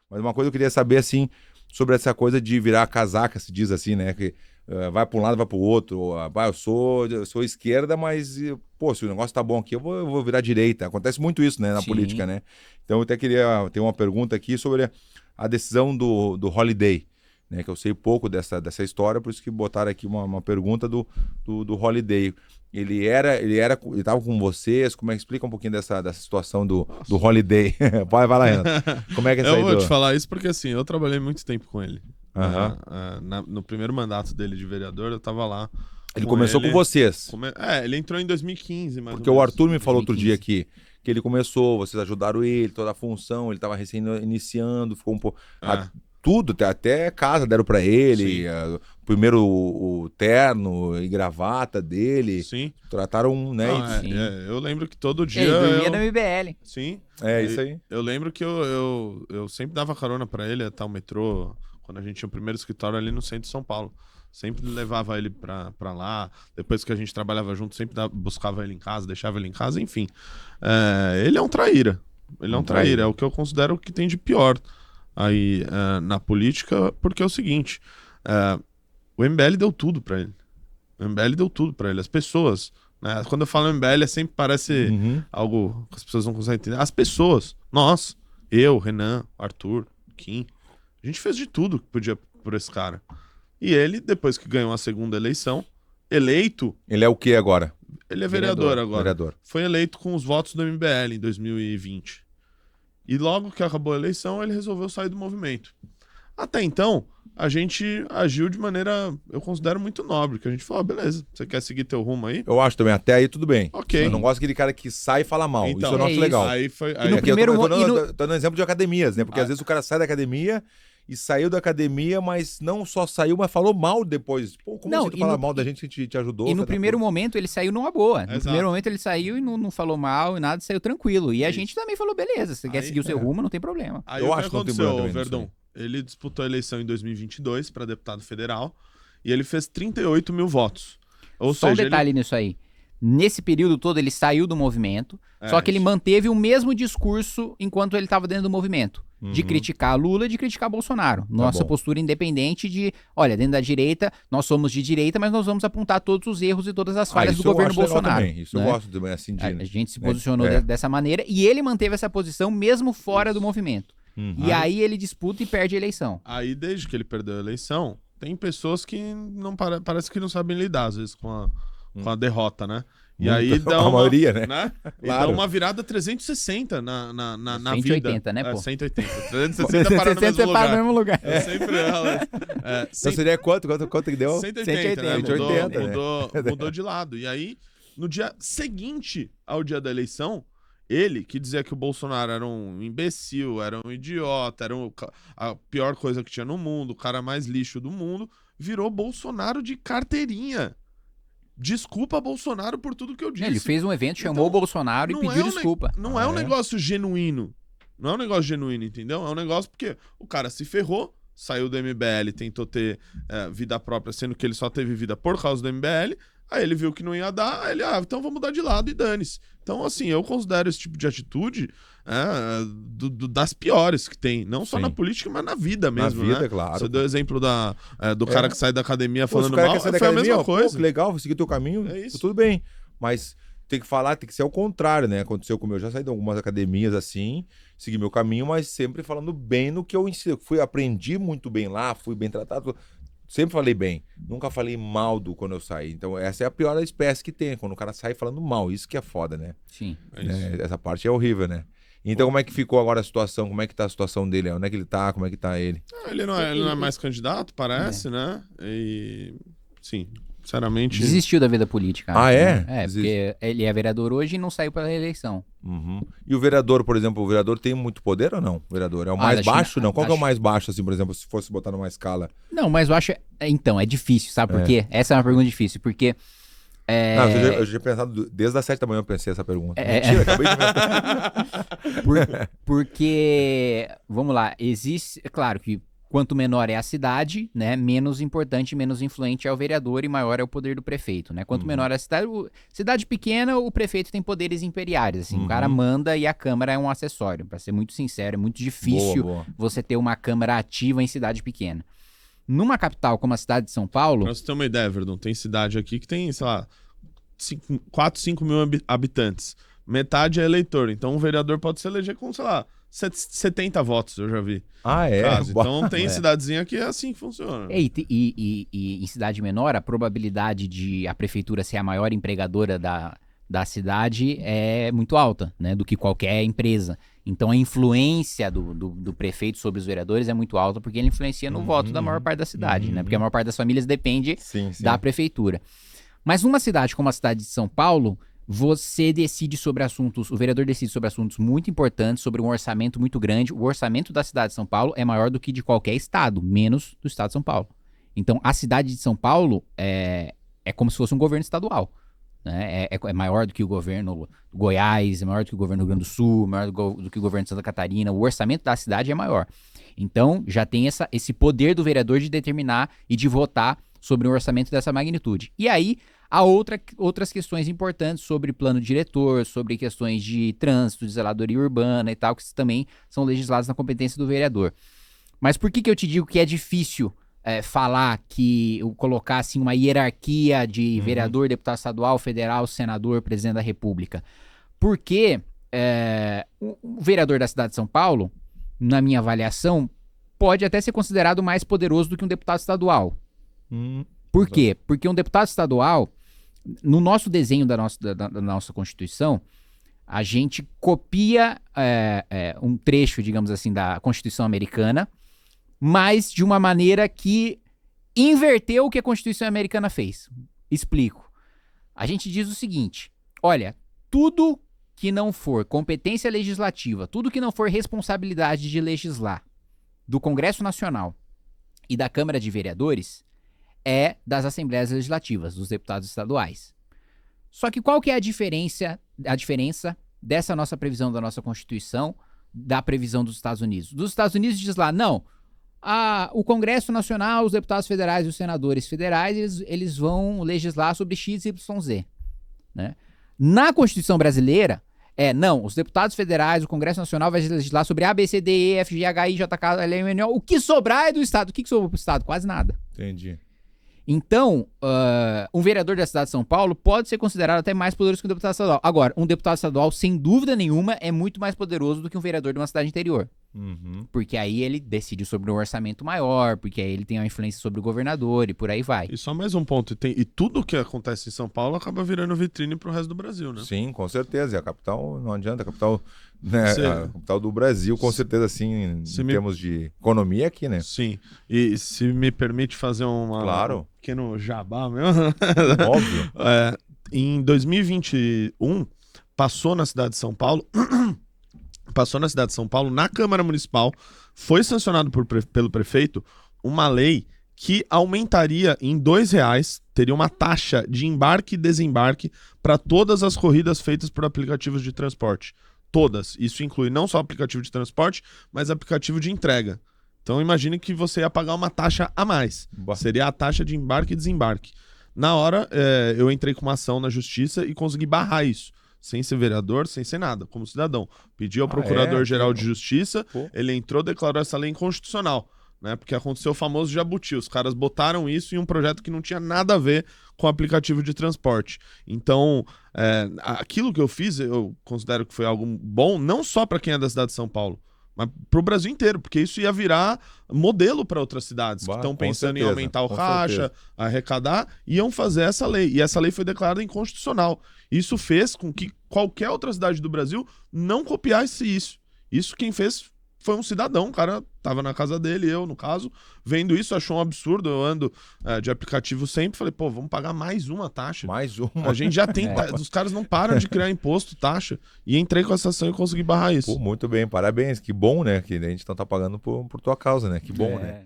Mas uma coisa eu queria saber, assim, sobre essa coisa de virar casaca, se diz assim, né? Que vai para um lado, vai para o outro. Eu sou esquerda, mas, pô, se o negócio tá bom aqui, eu vou virar direita. Acontece muito isso, né, na Sim. política, né? Então eu até queria ter uma pergunta aqui sobre a decisão do Holiday, né? Que eu sei pouco dessa história, por isso que botaram aqui uma pergunta do Holiday. Ele estava com vocês, como é que explica um pouquinho dessa situação do Holiday? Vai lá, Renato. Como é que é isso aí? Eu vou te falar isso porque, assim, eu trabalhei muito tempo com ele. Aham. No primeiro mandato dele de vereador, eu tava lá. Ele começou com vocês. Ele entrou em 2015, mais Porque ou o menos. Arthur me falou outro 2015. dia aqui que ele começou, vocês ajudaram ele, toda a função, ele estava recém iniciando, ficou um pouco... Tudo, até casa deram pra ele, primeiro o terno e gravata dele. Sim. Trataram, né? Eu lembro que todo dia... Ele dormia no MBL. Sim. Isso aí. Eu lembro que eu sempre dava carona pra ele até o metrô, quando a gente tinha o primeiro escritório ali no centro de São Paulo. Sempre levava ele pra lá. Depois que a gente trabalhava junto, sempre buscava ele em casa, deixava ele em casa, enfim. Ele é um traíra. Ele é um traíra. É o que eu considero que tem de pior aí na política, porque é o seguinte, o MBL deu tudo pra ele. O MBL deu tudo pra ele. As pessoas, né? Quando eu falo MBL, sempre parece algo que as pessoas não conseguem entender. As pessoas, nós, eu, Renan, Arthur, Kim, a gente fez de tudo que podia por esse cara. E ele, depois que ganhou a segunda eleição, eleito... Ele é o que agora? Ele é vereador agora. Vereador. Foi eleito com os votos do MBL em 2020. E logo que acabou a eleição, ele resolveu sair do movimento. Até então, a gente agiu de maneira, eu considero, muito nobre. Que a gente falou, beleza, você quer seguir teu rumo aí? Eu acho também, até aí tudo bem. Ok. Eu não gosto daquele cara que sai e fala mal. Então, isso eu não acho legal. Aí foi... E no primeiro... Eu tô dando exemplo de academias, né? Porque às vezes o cara sai da academia e saiu da academia, mas não só saiu, mas falou mal depois. Pô, como assim tu fala mal da gente que te ajudou? E no primeiro momento ele saiu numa boa. No Exato. primeiro momento ele saiu e não falou mal e nada, saiu tranquilo. E a gente também falou, beleza, você quer seguir o seu rumo, não tem problema. Aí Eu o acho que que não tem problema aconteceu, também Verdão? Ele disputou a eleição em 2022 para deputado federal e ele fez 38 mil votos. Ou Só seja, um detalhe nisso aí. Nesse período todo ele saiu do movimento, só que ele manteve o mesmo discurso enquanto ele estava dentro do movimento. De criticar Lula e de criticar Bolsonaro. Nossa postura independente de, olha, dentro da direita, nós somos de direita, mas nós vamos apontar todos os erros e todas as falhas do governo Bolsonaro. Isso eu gosto também, assim, A gente se posicionou dessa maneira e ele manteve essa posição mesmo fora do movimento. E aí ele disputa e perde a eleição. Aí, desde que ele perdeu a eleição, tem pessoas que não parece que não sabem lidar, às vezes, com a derrota, né? E aí dá a maioria, né? E dá uma virada 360 na 180, vida. né, pô? 180. 360 para no mesmo lugar. Para no mesmo lugar. Eu sempre... Então seria quanto que deu? 180, né? 180, Mudou de lado. E aí, no dia seguinte ao dia da eleição, ele, que dizia que o Bolsonaro era um imbecil, era um idiota, era a pior coisa que tinha no mundo, o cara mais lixo do mundo, virou Bolsonaro de carteirinha. Desculpa, Bolsonaro, por tudo que eu disse. Ele fez um evento, chamou o Bolsonaro e pediu desculpa. Não é um negócio genuíno. Não é um negócio genuíno, entendeu? É um negócio porque o cara se ferrou, saiu do MBL, tentou ter vida própria, sendo que ele só teve vida por causa do MBL. Aí ele viu que não ia dar, aí ele, então vamos mudar de lado e dane-se. Então, assim, eu considero esse tipo de atitude das piores que tem. Não só na política, mas na vida mesmo, na vida, né? claro. Você deu o exemplo do cara que sai da academia falando mal, mal, foi a mesma coisa. Que legal, vou seguir teu caminho, tudo bem. Mas tem que ser ao contrário, né? Aconteceu comigo, eu já saí de algumas academias assim, segui meu caminho, mas sempre falando bem no que eu ensino. Aprendi muito bem lá, fui bem tratado. Sempre falei bem, nunca falei mal quando eu saí. Então essa é a pior espécie que tem, quando o cara sai falando mal, isso que é foda, né? Sim. Essa parte é horrível, né? Então como é que ficou agora a situação? Como é que tá a situação dele? Onde é que ele tá? Como é que tá ele? Ele não é mais candidato, parece, né? E, sim, sinceramente... Desistiu da vida política. É? Porque ele é vereador hoje e não saiu para a eleição. E o vereador, por exemplo, o vereador tem muito poder ou não? O vereador é o mais baixo, não? Qual que é o mais baixo, assim, por exemplo, se fosse botar numa escala? Não, mas eu acho... Então, é difícil, sabe por quê? Essa é uma pergunta difícil, porque... eu já tinha pensado, desde as 7 da manhã eu pensei essa pergunta. Mentira, acabei de Porque, vamos lá, existe... É claro que quanto menor é a cidade, né, menos importante, menos influente é o vereador e maior é o poder do prefeito, né? Quanto menor é a cidade, cidade pequena, o prefeito tem poderes imperiais, assim, o cara manda e a Câmara é um acessório. Para ser muito sincero, é muito difícil você ter uma Câmara ativa em cidade pequena. Numa capital como a cidade de São Paulo... Pra você ter uma ideia, Verdun, tem cidade aqui que tem, sei lá, 4, 5 mil habitantes. Metade é eleitor, então um vereador pode se eleger com, sei lá, 70 votos, eu já vi. Ah, é? Então tem cidadezinha que é assim que funciona. E em cidade menor, a probabilidade de a prefeitura ser a maior empregadora da cidade é muito alta, né, do que qualquer empresa. Então a influência do prefeito sobre os vereadores é muito alta, porque ele influencia no voto da maior parte da cidade, né? Porque a maior parte das famílias depende da prefeitura. Mas numa cidade como a cidade de São Paulo, você decide sobre assuntos, o vereador decide sobre assuntos muito importantes, sobre um orçamento muito grande. O orçamento da cidade de São Paulo é maior do que de qualquer estado, menos do estado de São Paulo. Então a cidade de São Paulo é como se fosse um governo estadual. Né? É maior do que o governo do Goiás, é maior do que o governo do Rio Grande do Sul, maior do que o governo de Santa Catarina. O orçamento da cidade é maior. Então, já tem esse poder do vereador de determinar e de votar sobre um orçamento dessa magnitude. E aí, há outras questões importantes sobre plano diretor, sobre questões de trânsito, de zeladoria urbana e tal, que também são legislados na competência do vereador. Mas por que eu te digo que é difícil falar que colocar assim uma hierarquia de vereador, deputado estadual, federal, senador, presidente da República? Porque o vereador da cidade de São Paulo, na minha avaliação, pode até ser considerado mais poderoso do que um deputado estadual. Por quê? Porque um deputado estadual, no nosso desenho da nossa Constituição, a gente copia um trecho, digamos assim, da Constituição americana, mas de uma maneira que inverteu o que a Constituição americana fez. Explico. A gente diz o seguinte: olha, tudo que não for competência legislativa, tudo que não for responsabilidade de legislar do Congresso Nacional e da Câmara de Vereadores é das Assembleias Legislativas, dos deputados estaduais. Só que qual que é a diferença dessa nossa previsão da nossa Constituição da previsão dos Estados Unidos? Dos Estados Unidos diz lá, não, o Congresso Nacional, os deputados federais e os senadores federais, eles vão legislar sobre X, Y, Z. Né? Na Constituição brasileira, não, os deputados federais, o Congresso Nacional vai legislar sobre A, B, C, D, E, F, G, H, I, J, K, L, M, N, O. O que sobrar é do Estado. O que sobrou pro Estado? Quase nada. Entendi. Então, um vereador da cidade de São Paulo pode ser considerado até mais poderoso que um deputado estadual. Agora, um deputado estadual, sem dúvida nenhuma, é muito mais poderoso do que um vereador de uma cidade interior. Porque aí ele decide sobre um orçamento maior, porque aí ele tem uma influência sobre o governador e por aí vai. E só mais um ponto, e tudo que acontece em São Paulo acaba virando vitrine pro resto do Brasil, né? Sim, com certeza. E a capital, não adianta, a capital, né, a capital do Brasil, com certeza, assim, em termos de economia aqui, né? Sim. E se me permite fazer um pequeno jabá mesmo. Óbvio. Em 2021, passou na cidade de São Paulo, na Câmara Municipal, foi sancionado pelo prefeito uma lei que aumentaria em R$2, teria uma taxa de embarque e desembarque para todas as corridas feitas por aplicativos de transporte. Todas. Isso inclui não só aplicativo de transporte, mas aplicativo de entrega. Então imagine que você ia pagar uma taxa a mais. Seria a taxa de embarque e desembarque. Na hora, eu entrei com uma ação na justiça e consegui barrar isso. Sem ser vereador, sem ser nada, como cidadão. Pedi ao Procurador-Geral de Justiça, ele entrou, declarou essa lei inconstitucional, né? Porque aconteceu o famoso jabuti. Os caras botaram isso em um projeto que não tinha nada a ver com o aplicativo de transporte. Então, aquilo que eu fiz, eu considero que foi algo bom, não só para quem é da cidade de São Paulo, mas para o Brasil inteiro, porque isso ia virar modelo para outras cidades que estão pensando em aumentar o caixa, arrecadar, iam fazer essa lei. E essa lei foi declarada inconstitucional. Isso fez com que qualquer outra cidade do Brasil não copiasse isso. Isso quem fez foi um cidadão, o cara tava na casa dele, eu no caso, vendo isso, achou um absurdo. Eu ando de aplicativo sempre, falei, vamos pagar mais uma taxa. Mais uma? A gente já tem, os caras não param de criar imposto, taxa, e entrei com essa ação e consegui barrar isso. Muito bem, parabéns, que bom, né, que a gente não tá pagando por tua causa, né, que bom, né.